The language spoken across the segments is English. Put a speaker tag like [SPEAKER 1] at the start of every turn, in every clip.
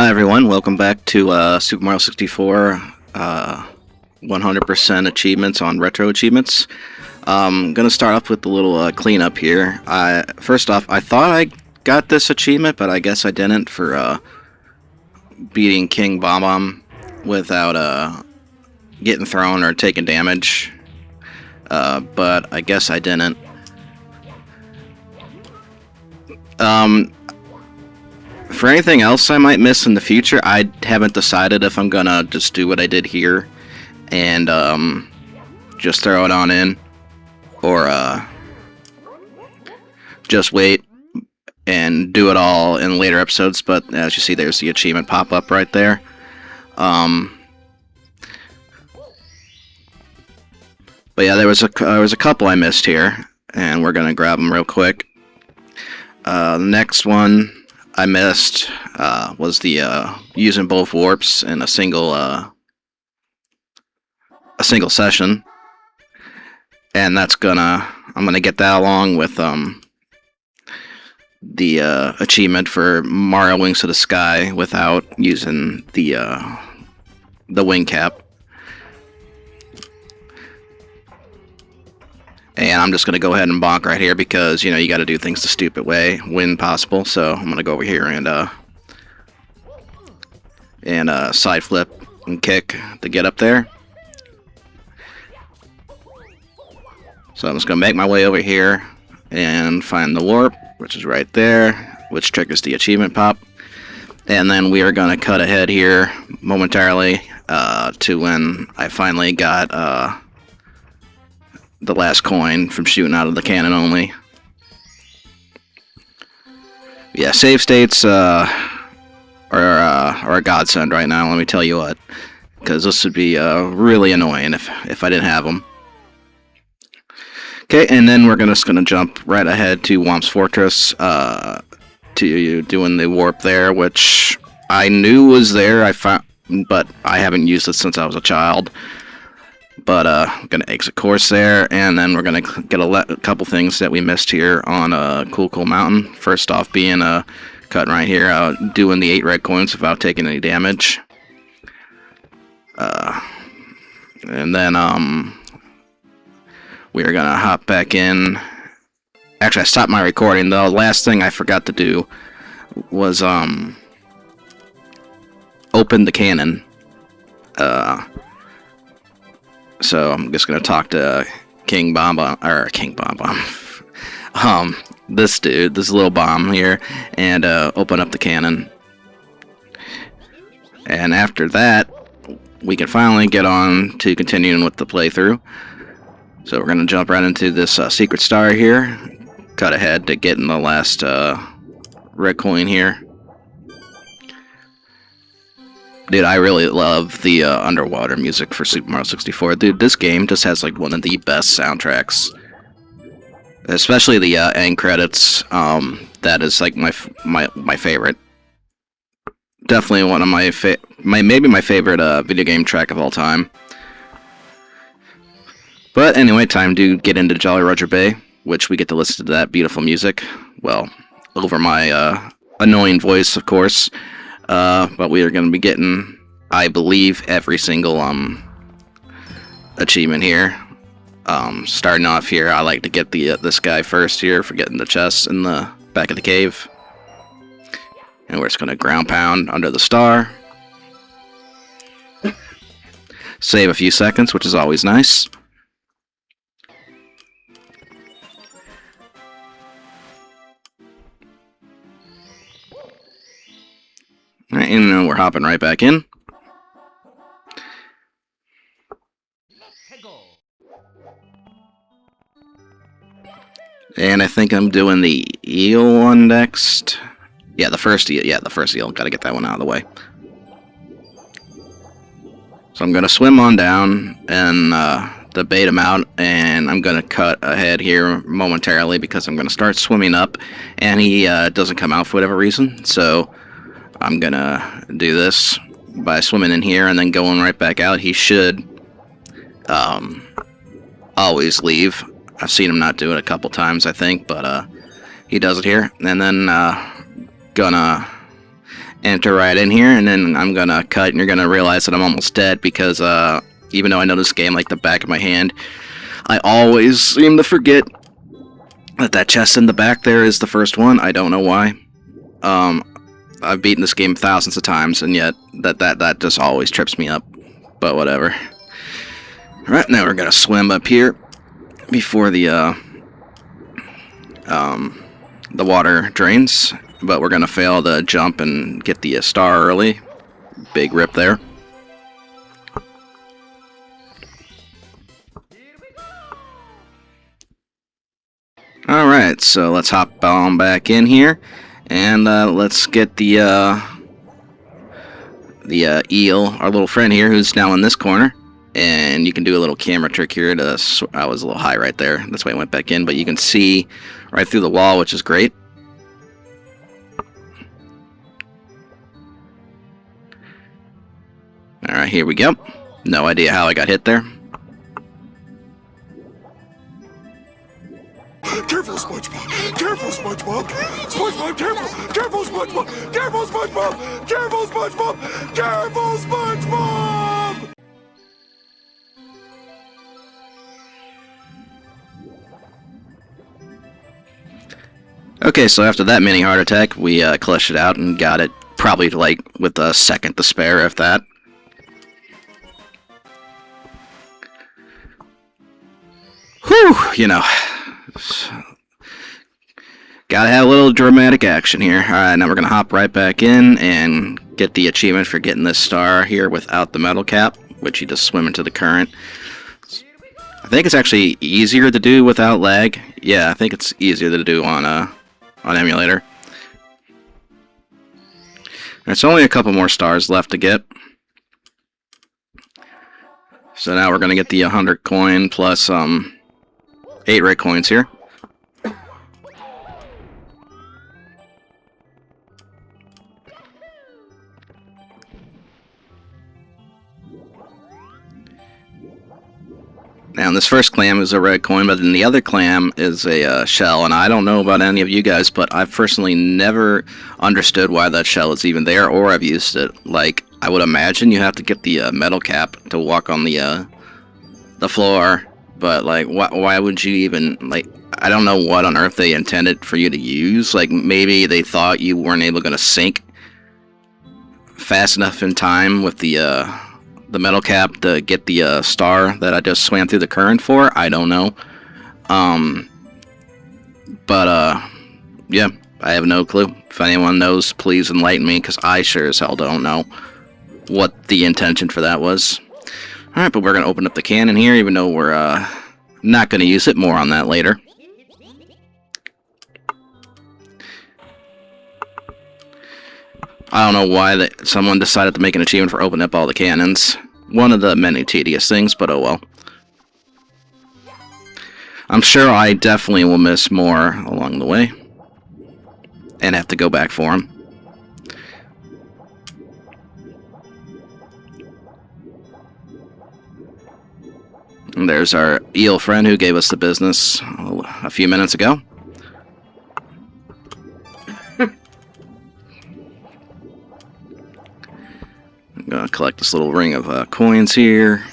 [SPEAKER 1] Hi everyone, welcome back to Super Mario 64 100% achievements on retro achievements. Gonna start off with a little cleanup here. First off, I thought I got this achievement, but I guess I didn't for beating King Bomb without getting thrown or taking damage. But I guess I didn't. For anything else I might miss in the future, I haven't decided if I'm gonna just do what I did here and just throw it on in, or just wait and do it all in later episodes. But as you see, there's the achievement pop up right there. But yeah, there was a couple I missed here, and we're gonna grab them real quick. The next one I missed was the using both warps in a single session, and I'm gonna get that along with the achievement for Mario Wings to the Sky without using the wing cap. And I'm just going to go ahead and bonk right here because, you know, you got to do things the stupid way when possible. So I'm going to go over here and side flip and kick to get up there. So I'm just going to make my way over here and find the warp, which is right there, which triggers the achievement pop. And then we are going to cut ahead here momentarily to when I finally got the last coin from shooting out of the cannon only. Yeah, save states are a godsend right now, let me tell you what, because this would be really annoying if I didn't have them. Okay, and then we're just gonna jump right ahead to Womp's Fortress, to doing the warp there, which I knew was there. But I haven't used it since I was a child. But I'm gonna exit course there, and then we're gonna get a couple things that we missed here on Cool Mountain. First off, being cutting right here, doing the 8 red coins without taking any damage. And then we are gonna hop back in. Actually, I stopped my recording though. Last thing I forgot to do was open the cannon. So I'm just gonna talk to King Bomb, this dude, this little bomb here, and open up the cannon. And after that, we can finally get on to continuing with the playthrough. So we're gonna jump right into this secret star here, cut ahead to getting the last red coin here. Dude, I really love the underwater music for Super Mario 64. Dude, this game just has like one of the best soundtracks. Especially the end credits. That is like my favorite. Definitely one of maybe my favorite video game track of all time. But anyway, time to get into Jolly Roger Bay, which we get to listen to that beautiful music. Well, over my annoying voice, of course. But we are going to be getting, I believe, every single achievement here. Starting off here, I like to get this guy first here for getting the chest in the back of the cave. And we're just going to ground pound under the star. Save a few seconds, which is always nice. Alright, and then we're hopping right back in. And I think I'm doing the eel one next. Yeah, the first eel. Yeah, the first eel. Gotta get that one out of the way. So I'm gonna swim on down and debate him out, and I'm gonna cut ahead here momentarily because I'm gonna start swimming up, and he doesn't come out for whatever reason. So I'm gonna do this by swimming in here and then going right back out. He should always leave. I've seen him not do it a couple times, I think, but he does it here. And then gonna enter right in here, and then I'm gonna cut, and you're gonna realize that I'm almost dead because even though I know this game like the back of my hand, I always seem to forget that chest in the back there is the first one. I don't know why. I've beaten this game thousands of times, and yet that just always trips me up. But whatever. Alright, now we're gonna swim up here before the water drains, but we're gonna fail to jump and get the star early. Big rip there. Alright, so let's hop on back in here, and let's get the eel, our little friend here, who's now in this corner. And you can do a little camera trick here to... I was a little high right there, that's why I went back in, but you can see right through the wall, which is great. Alright, here we go. No idea how I got hit there.
[SPEAKER 2] Careful, SpongeBob! Careful, SpongeBob! SpongeBob, careful! Careful, SpongeBob! Careful, SpongeBob! Careful, SpongeBob! Careful, SpongeBob!
[SPEAKER 1] Okay, so after that mini heart attack, we clutched it out and got it probably like with a second to spare, if that. Whew, you know. Gotta have a little dramatic action here. Alright, now we're gonna hop right back in and get the achievement for getting this star here without the metal cap, which you just swim into the current. I think it's actually easier to do without lag. Yeah, I think it's easier to do on emulator. There's only a couple more stars left to get. So now we're gonna get the 100 coin plus 8 red coins here. Now, this first clam is a red coin, but then the other clam is a shell, and I don't know about any of you guys, but I've personally never understood why that shell is even there, or I've used it. Like, I would imagine you have to get the metal cap to walk on the floor, but, like, why would you even, like, I don't know what on earth they intended for you to use. Like, maybe they thought you weren't able to sink fast enough in time with the metal cap to get the star that I just swam through the current for. I don't know. Yeah, I have no clue. If anyone knows, please enlighten me, because I sure as hell don't know what the intention for that was. Alright, but we're going to open up the cannon here, even though we're not going to use it. More on that later. I don't know why someone decided to make an achievement for opening up all the cannons. One of the many tedious things, but oh well. I'm sure I definitely will miss more along the way. And have to go back for them. And there's our eel friend who gave us the business a few minutes ago. I'm gonna collect this little ring of coins here.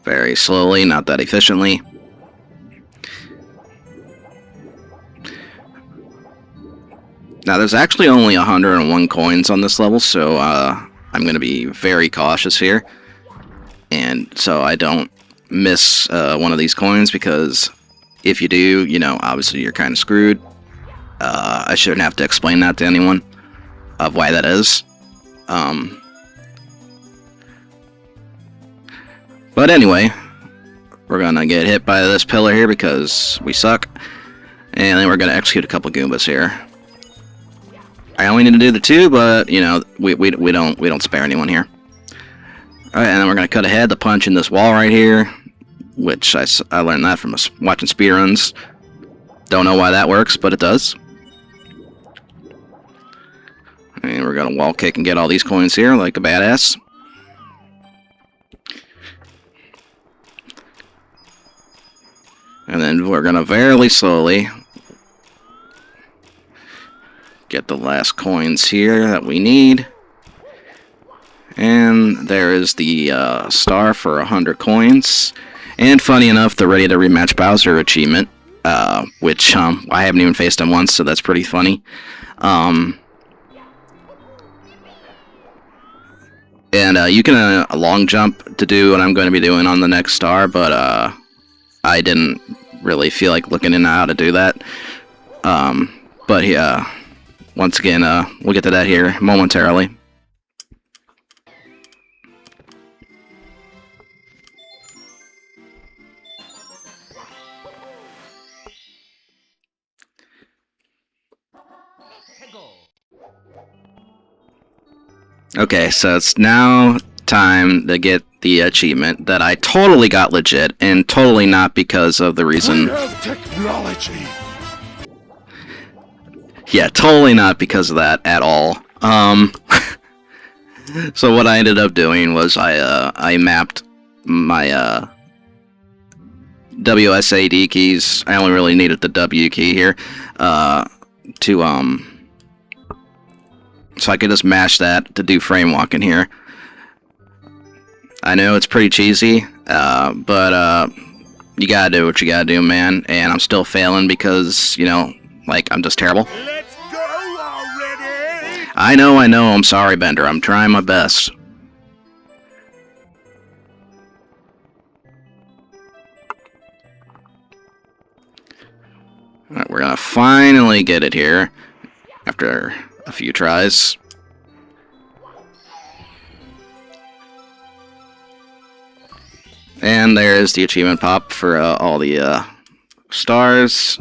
[SPEAKER 1] Very slowly, not that efficiently. Now, there's actually only 101 coins on this level, so I'm going to be very cautious here. And so I don't miss one of these coins, because if you do, you know, obviously you're kind of screwed. I shouldn't have to explain that to anyone of why that is. But anyway, we're going to get hit by this pillar here because we suck. And then we're going to execute a couple Goombas here. I only need to do the 2, but you know we don't spare anyone here. All right, and then we're gonna cut ahead to punch in this wall right here, which I learned that from watching speedruns. Don't know why that works, but it does. And we're gonna wall kick and get all these coins here like a badass. And then we're gonna very slowly get the last coins here that we need. And there is the star for 100 coins. And funny enough, the Ready to Rematch Bowser achievement, which I haven't even faced him once, so that's pretty funny. And you can a long jump to do what I'm going to be doing on the next star, but I didn't really feel like looking into how to do that. But yeah, once again, we'll get to that here momentarily. Okay, so it's now time to get the achievement that I totally got legit, and totally not because of the reason...
[SPEAKER 2] I have technology!
[SPEAKER 1] Yeah, totally not because of that at all. So what I ended up doing was I mapped my WSAD keys. I only really needed the W key here to so I could just mash that to do frame walking here. I know it's pretty cheesy, but you gotta do what you gotta do, man. And I'm still failing because, you know, like, I'm just terrible.
[SPEAKER 2] Let's go already!
[SPEAKER 1] I know, I'm sorry, Bender. I'm trying my best. Alright, we're gonna finally get it here after a few tries. And there's the achievement pop for all the stars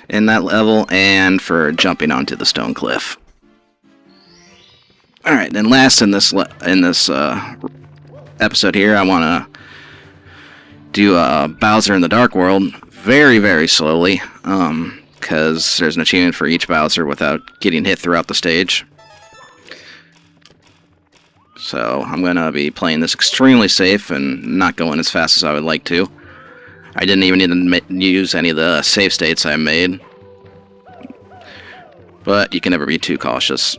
[SPEAKER 1] in that level, and for jumping onto the stone cliff. All right, then last in this episode here, I want to do Bowser in the Dark World very, very slowly, because there's an achievement for each Bowser without getting hit throughout the stage. So I'm going to be playing this extremely safe and not going as fast as I would like to. I didn't even need to use any of the save states I made. But you can never be too cautious.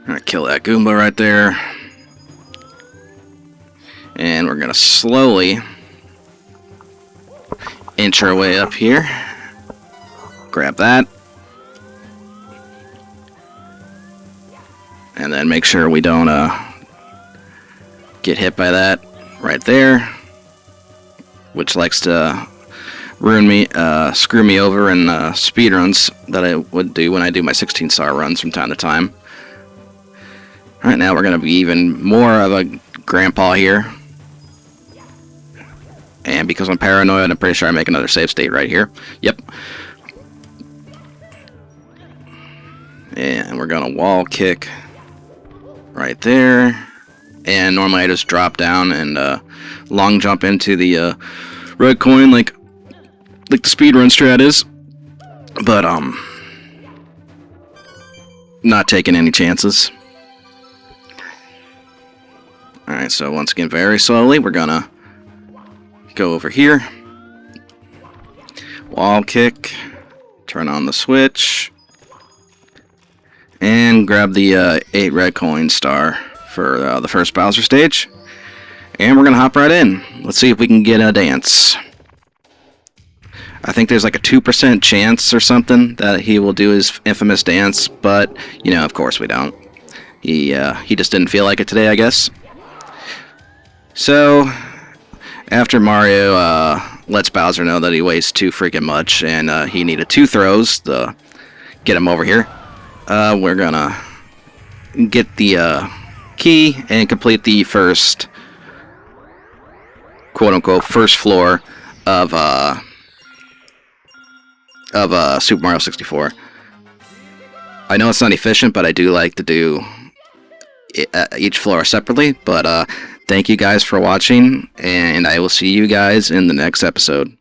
[SPEAKER 1] Alright, kill that Goomba right there. And we're going to slowly inch our way up here. Grab that. And then make sure we don't get hit by that right there, which likes to ruin me, screw me over in speedruns that I would do when I do my 16-star runs from time to time. Alright, now we're going to be even more of a grandpa here. And because I'm paranoid, I'm pretty sure I make another save state right here. Yep. And we're going to wall kick right there. And normally I just drop down and long jump into the red coin like the speedrun strat is. But not taking any chances. Alright, so once again, very slowly, we're gonna go over here. Wall kick. Turn on the switch. And grab the 8 red coin star for the first Bowser stage. And we're gonna hop right in. Let's see if we can get a dance. I think there's like a 2% chance or something that he will do his infamous dance, but, you know, of course we don't. He just didn't feel like it today, I guess. So, after Mario lets Bowser know that he weighs too freaking much and he needed 2 throws to get him over here, we're gonna get the key and complete the first, quote-unquote, first floor of Super Mario 64. I know it's not efficient, but I do like to do each floor separately. But thank you guys for watching, and I will see you guys in the next episode.